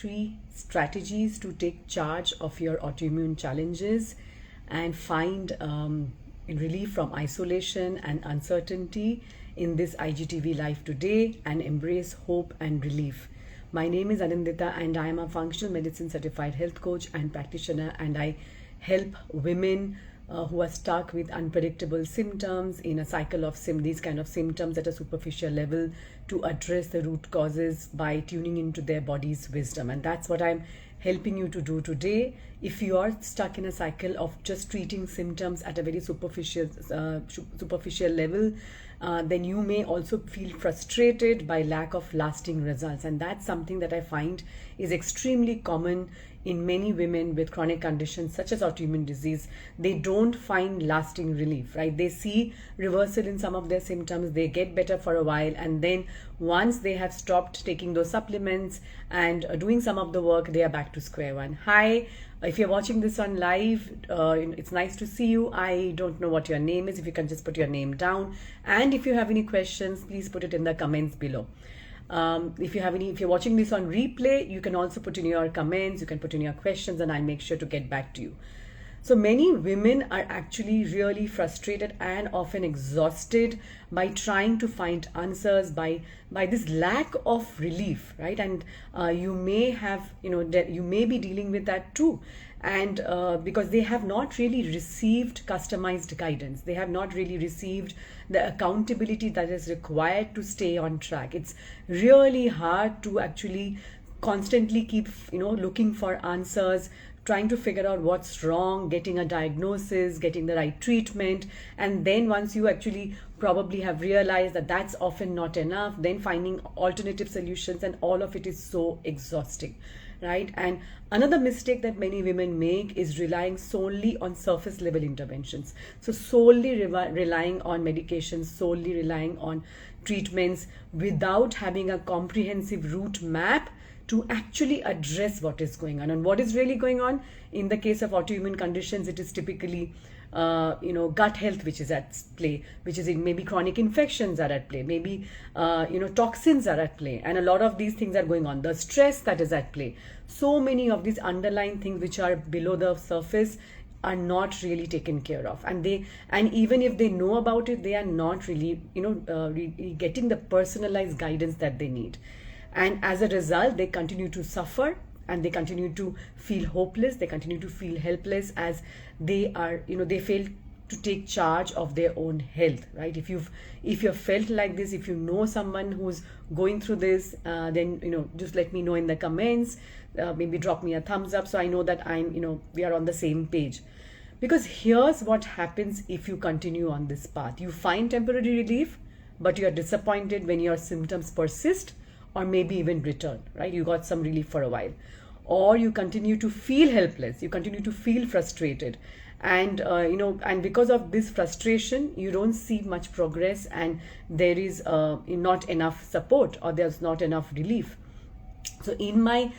3 strategies to take charge of your autoimmune challenges and find relief from isolation and uncertainty in this IGTV life today and embrace hope and relief. My name is Anindita and I am a functional medicine certified health coach and practitioner, and I help women who are stuck with unpredictable symptoms in a cycle of these kind of symptoms at a superficial level to address the root causes by tuning into their body's wisdom. And that's what I'm helping you to do today. If you are stuck in a cycle of just treating symptoms at a very superficial level, then you may also feel frustrated by lack of lasting results. And that's something that I find is extremely common in many women with chronic conditions such as autoimmune disease. They don't find lasting relief, right? They see reversal in some of their symptoms, they get better for a while, and then once they have stopped taking those supplements and doing some of the work, they are back to square one. Hi, if you're watching this on live, it's nice to see you. I don't know what your name is. If you can just put your name down, and if you have any questions, please put it in the comments below. If you're watching this on replay, you can also put in your comments, you can put in your questions, and I'll make sure to get back to you. So many women are actually really frustrated and often exhausted by trying to find answers, by this lack of relief, right? And you may have, you may be dealing with that too. And because they have not really received customized guidance, they have not really received the accountability that is required to stay on track. It's really hard to actually constantly keep, looking for answers, trying to figure out what's wrong, getting a diagnosis, getting the right treatment. And then once you actually probably have realized that that's often not enough, then finding alternative solutions, and all of it is so exhausting, right? And another mistake that many women make is relying solely on surface level interventions. So solely relying on medications, solely relying on treatments without having a comprehensive route map to actually address what is going on. And what is really going on in the case of autoimmune conditions, it is typically gut health which is at play, which is maybe chronic infections are at play, maybe toxins are at play, and a lot of these things are going on, the stress that is at play. So many of these underlying things which are below the surface are not really taken care of, and even if they know about it, they are not really really getting the personalized guidance that they need. And as a result, they continue to suffer, and they continue to feel hopeless, they continue to feel helpless, as they are, they fail to take charge of their own health, right? If you've felt like this, if you know someone who's going through this, then just let me know in the comments, maybe drop me a thumbs up so I know that we are on the same page. Because here's what happens if you continue on this path. You find temporary relief, but you are disappointed when your symptoms persist, or maybe even return, right? You got some relief for a while, or you continue to feel helpless, you continue to feel frustrated, and and because of this frustration, you don't see much progress, and there is not enough support, or there's not enough relief. So in my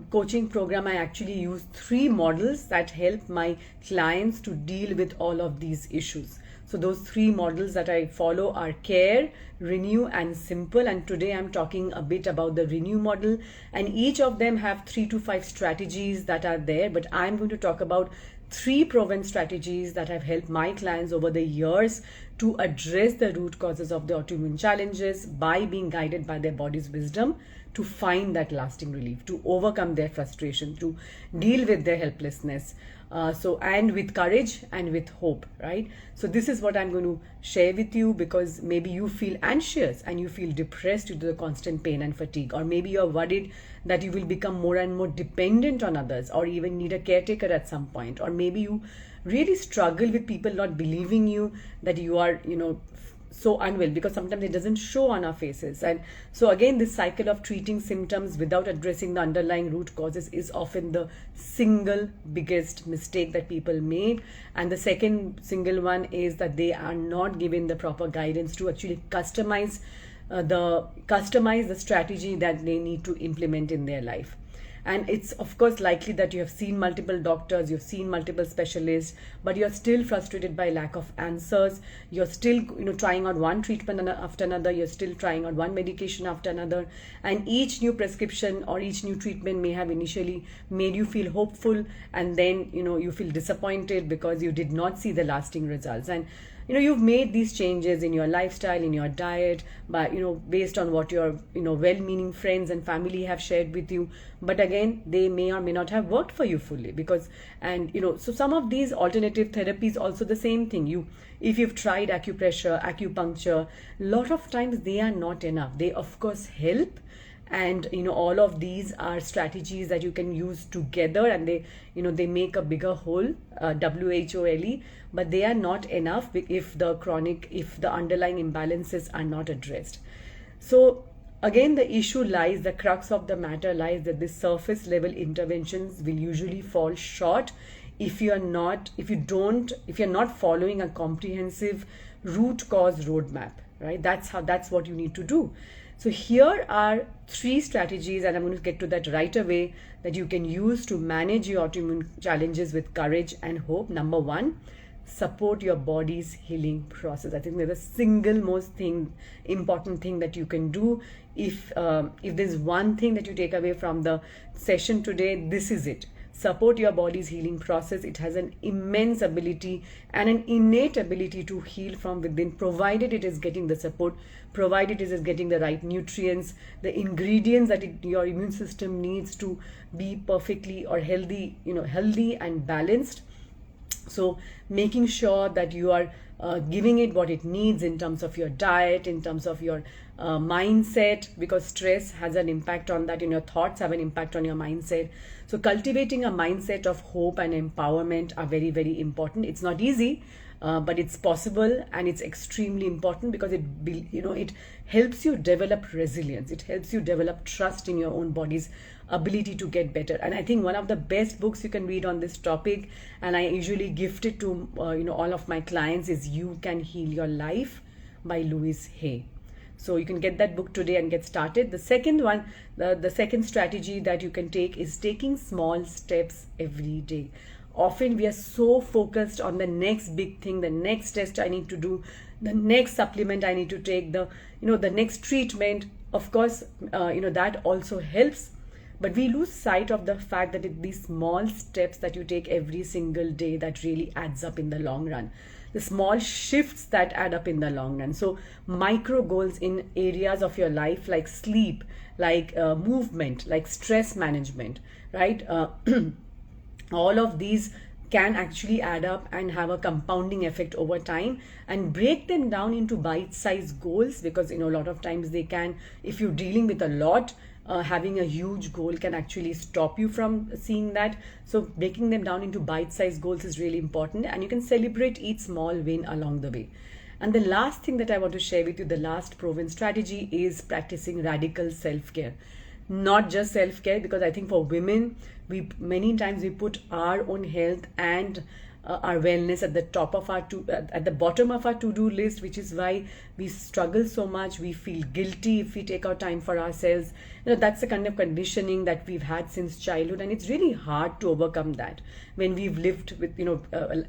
coaching program, I actually use 3 models that help my clients to deal with all of these issues. So those 3 models that I follow are care, renew, and simple. And today I'm talking a bit about the renew model, and each of them have 3 to 5 strategies that are there, but I'm going to talk about 3 proven strategies that have helped my clients over the years to address the root causes of the autoimmune challenges by being guided by their body's wisdom, to find that lasting relief, to overcome their frustration, to deal with their helplessness, and with courage and with hope, right? So this is what I'm going to share with you, because maybe you feel anxious and you feel depressed due to the constant pain and fatigue, or maybe you're worried that you will become more and more dependent on others, or even need a caretaker at some point, or maybe you really struggle with people not believing you that you are so unwell, because sometimes it doesn't show on our faces. And so again, this cycle of treating symptoms without addressing the underlying root causes is often the single biggest mistake that people make. And the second single one is that they are not given the proper guidance to actually customize the strategy that they need to implement in their life. And it's of course likely that you have seen multiple doctors, you've seen multiple specialists, but you're still frustrated by lack of answers. You're still, trying out one treatment after another. You're still trying out one medication after another. And each new prescription or each new treatment may have initially made you feel hopeful, and then, you feel disappointed because you did not see the lasting results. And you've made these changes in your lifestyle, in your diet, but based on what your well-meaning friends and family have shared with you, but again, they may or may not have worked for you fully, because, and so some of these alternative therapies also the same thing. If you've tried acupressure, acupuncture, a lot of times they are not enough. They of course help, and all of these are strategies that you can use together, and they make a bigger whole, WHOLE, but they are not enough if the underlying imbalances are not addressed. So again, the crux of the matter lies that the surface level interventions will usually fall short if you're not following a comprehensive root cause roadmap, right? That's what you need to do. So here are 3 strategies, and I'm going to get to that right away, that you can use to manage your autoimmune challenges with courage and hope. Number 1, support your body's healing process. I think that's the single most important thing that you can do. If there's one thing that you take away from the session today, this is it. Support your body's healing process. It has an immense ability and an innate ability to heal from within, provided it is getting the support, provided it is getting the right nutrients, the ingredients that your immune system needs to be perfectly or healthy and balanced. So making sure that you are giving it what it needs in terms of your diet, in terms of your mindset, because stress has an impact on that, and your thoughts have an impact on your mindset. So cultivating a mindset of hope and empowerment are very, very important. It's not easy, but it's possible, and it's extremely important because it helps you develop resilience. It helps you develop trust in your own body's ability to get better. And I think one of the best books you can read on this topic, and I usually gift it to all of my clients, is You Can Heal Your Life by Louise Hay. So you can get that book today and get started. The second one, the second strategy that you can take is taking small steps every day. Often we are so focused on the next big thing, the next test I need to do, the next supplement I need to take, the next treatment. Of course, that also helps, but we lose sight of the fact that it's these small steps that you take every single day that really adds up in the long run. The small shifts that add up in the long run. So micro goals in areas of your life like sleep, like movement, like stress management, right? All of these can actually add up and have a compounding effect over time, and break them down into bite-sized goals, because a lot of times they can, if you're dealing with a lot, having a huge goal can actually stop you from seeing that. So breaking them down into bite-sized goals is really important, and you can celebrate each small win along the way. And the last thing that I want to share with you, the last proven strategy, is practicing radical self-care. Not just self-care, because I think for women, many times we put our own health and our wellness at the bottom of our to-do list, which is why we struggle so much. We feel guilty if we take our time for ourselves. That's the kind of conditioning that we've had since childhood, and it's really hard to overcome that when we've lived with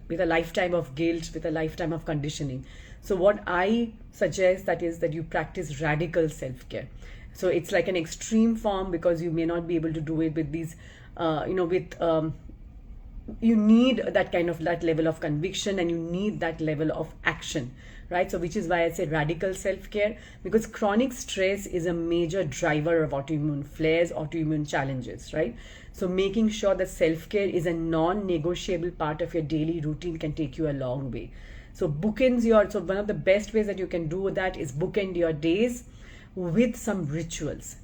with a lifetime of guilt, with a lifetime of conditioning. So what I suggest is that you practice radical self-care. So it's like an extreme form, because you may not be able to do it with these, you need that level of conviction, and you need that level of action, right? So which is why I say radical self-care, because chronic stress is a major driver of autoimmune flares, autoimmune challenges, right? So making sure that self-care is a non-negotiable part of your daily routine can take you a long way. So so one of the best ways that you can do that is bookend your days with some rituals,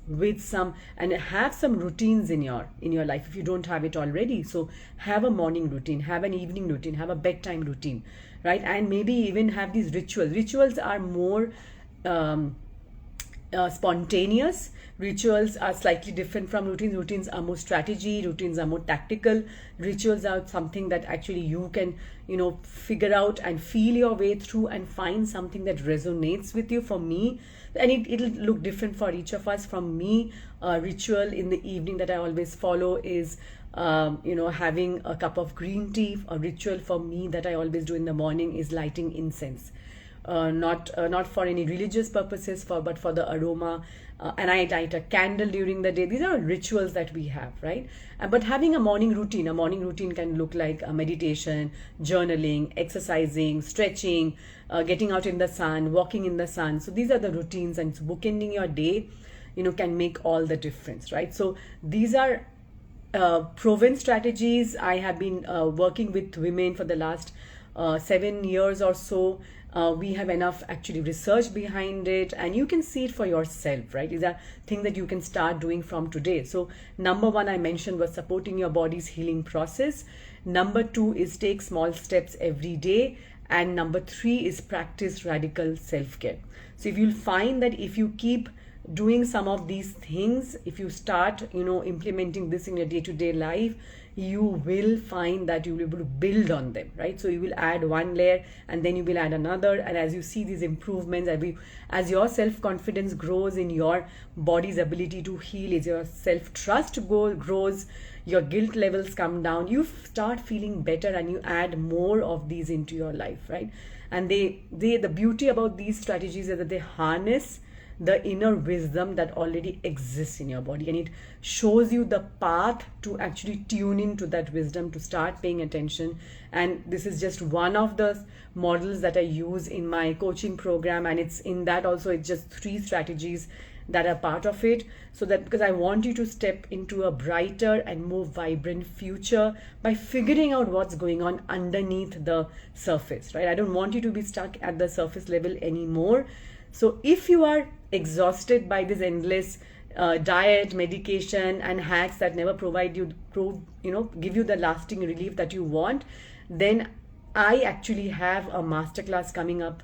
and have some routines in your life if you don't have it already. So have a morning routine, have an evening routine, have a bedtime routine, right? And maybe even have these rituals. Rituals are more spontaneous. Rituals are slightly different from routines. Routines are more strategy, routines are more tactical. Rituals are something that actually you can, figure out and feel your way through and find something that resonates with you. For me, and it'll look different for each of us. From me, a ritual in the evening that I always follow is having a cup of green tea. A ritual for me that I always do in the morning is lighting incense. Not for any religious purposes, but for the aroma. And I light a candle during the day. These are rituals that we have, right? But having a morning routine can look like meditation, journaling, exercising, stretching, getting out in the sun, walking in the sun. So these are the routines, and bookending your day, can make all the difference, right? So these are proven strategies. I have been working with women for the last 7 years or so. We have enough actually research behind it, and you can see it for yourself, right? These are things that you can start doing from today. So number one I mentioned was supporting your body's healing process. Number two is take small steps every day. And number three is practice radical self-care. So if you'll find that if you keep doing some of these things, if you start implementing this in your day-to-day life, you will find that you will be able to build on them, right? So you will add one layer and then you will add another, and as you see these improvements, as your self-confidence grows in your body's ability to heal, as your self-trust grows, your guilt levels come down, you start feeling better, and you add more of these into your life, right? And the beauty about these strategies is that they harness the inner wisdom that already exists in your body, and it shows you the path to actually tune into that wisdom, to start paying attention. And this is just one of the models that I use in my coaching program, and it's just 3 strategies that are part of it, so that because I want you to step into a brighter and more vibrant future by figuring out what's going on underneath the surface, right? I don't want you to be stuck at the surface level anymore. So if you are exhausted by this endless diet, medication, and hacks that never give you the lasting relief that you want, then I actually have a masterclass coming up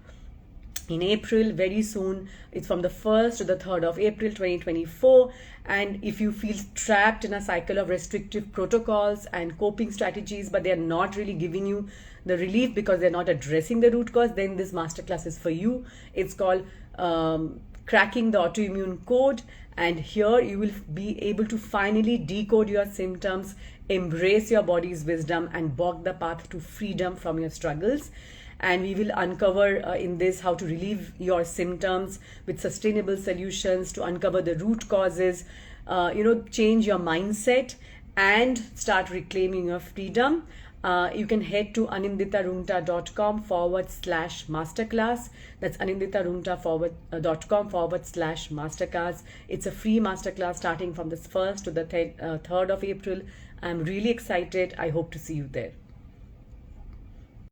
in April very soon. It's from the 1st to the 3rd of April 2024. And if you feel trapped in a cycle of restrictive protocols and coping strategies, but they're not really giving you the relief because they're not addressing the root cause, then this masterclass is for you. It's called Cracking the Autoimmune Code. And here you will be able to finally decode your symptoms, embrace your body's wisdom, and walk the path to freedom from your struggles. And we will uncover in this how to relieve your symptoms with sustainable solutions, to uncover the root causes, change your mindset and start reclaiming your freedom. You can head to aninditaroongta.com/masterclass. That's aninditaroongta.com/masterclass. It's a free masterclass starting from the 1st to the 3rd of April. I'm really excited. I hope to see you there.